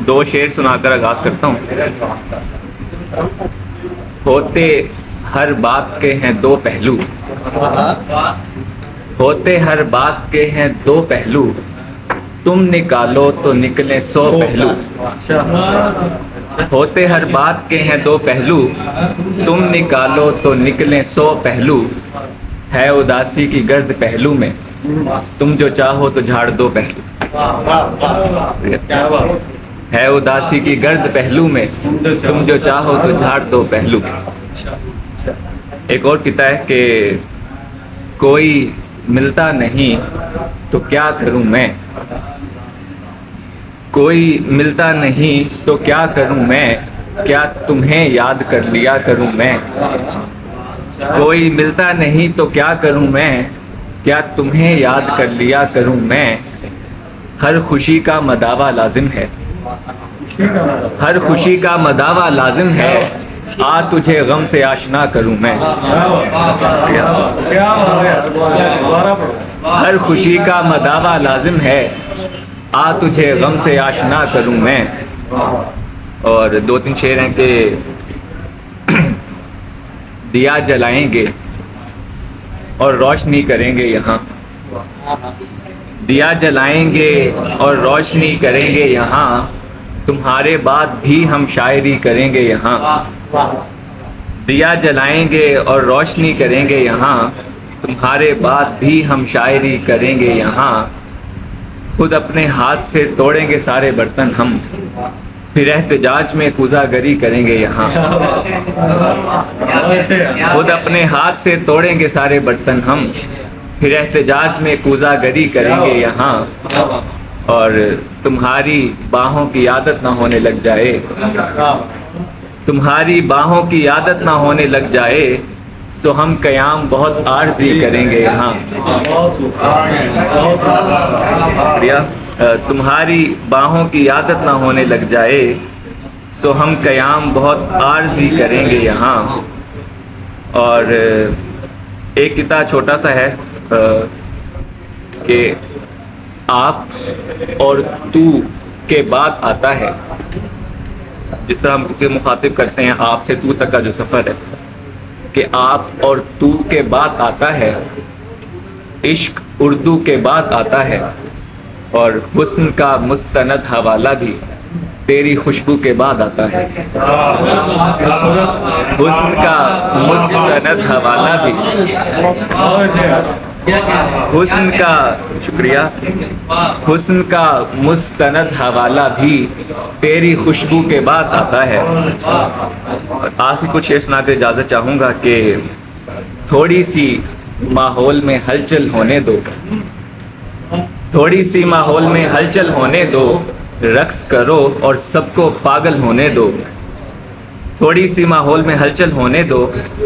दो शेर सुनाकर आगाज करता हूँ। होते हर बात के हैं दो पहलू, होते हर बात के हैं दो पहलू, तुम निकालो तो निकले 100 पहलू। होते हर बात के हैं दो पहलू, तुम निकालो तो निकले 100 पहलू। है उदासी की गर्द पहलू में, तुम जो चाहो तो झाड़ दो पहलू। है उदासी की गर्द पहलू में, तुम जो चाहो तो झाड़ दो पहलू। एक और कहता है कि कोई मिलता नहीं तो क्या करूं मैं, कोई मिलता नहीं तो क्या करूं मैं, क्या तुम्हें याद कर लिया करूं मैं। कोई मिलता नहीं तो क्या करूं मैं, क्या तुम्हें याद कर लिया करूं मैं। हर खुशी का मदावा लाजिम है, हर खुशी का मदावा लाजिम है, आ तुझे गम से आशना करूं मैं। हर खुशी का मदावा लाजिम है, आ तुझे गम से आशना करूं मैं। और दो तीन शेर हैं कि दिया जलाएंगे और रोशनी करेंगे यहाँ, दिया जलाएंगे और रोशनी करेंगे यहाँ, तुम्हारे बाद भी हम शायरी करेंगे यहाँ। दिया जलाएंगे और रोशनी करेंगे यहाँ, तुम्हारे बाद भी हम शायरी करेंगे यहाँ। खुद अपने हाथ से तोड़ेंगे सारे बर्तन हम, फिर एहतजाज में कूज़ागरी करेंगे यहाँ। खुद अपने हाथ से तोड़ेंगे सारे बर्तन हम, फिर एहतजाज में कूज़ागरी करेंगे यहाँ। और तुम्हारी बाहों की आदत ना होने लग जाए, तुम्हारी बाहों की आदत ना होने लग जाए, तो हम क़याम बहुत आर्ज़ी करेंगे यहाँ। बढ़िया। तुम्हारी बाहों की आदत ना होने लग जाए, सो हम क़याम बहुत आर्ज़ी करेंगे यहाँ। और एक किता छोटा सा है कि आप और तू के बाद आता है। जिस तरह हम किसी को मुखातिब करते हैं आप से तू तक का जो सफ़र है, कि आप और तू के बाद आता है। इश्क उर्दू के बाद आता है, और हुस्न का मुस्तनद हवाला भी तेरी खुशबू के बाद आता है। हुस्न का मुस्तनद हवाला भी, हुस्न का, शुक्रिया, हुस्न का मुस्तनद हवाला भी तेरी खुशबू के बाद आता है। आखिर कुछ शेर सुना के इजाज़त चाहूँगा कि थोड़ी सी माहौल में हलचल होने दो, थोड़ी सी माहौल में हलचल होने दो, रक्स करो और सबको पागल होने दो। थोड़ी सी माहौल में हलचल होने दो,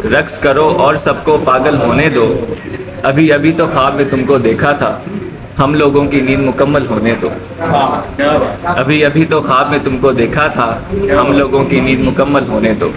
रक्स करो और सबको पागल होने दो। अभी अभी तो ख्वाब में तुमको देखा था, हम लोगों की नींद मुकम्मल होने दो। अभी अभी तो ख्वाब में तुमको देखा था, हम लोगों की नींद मुकम्मल होने दो।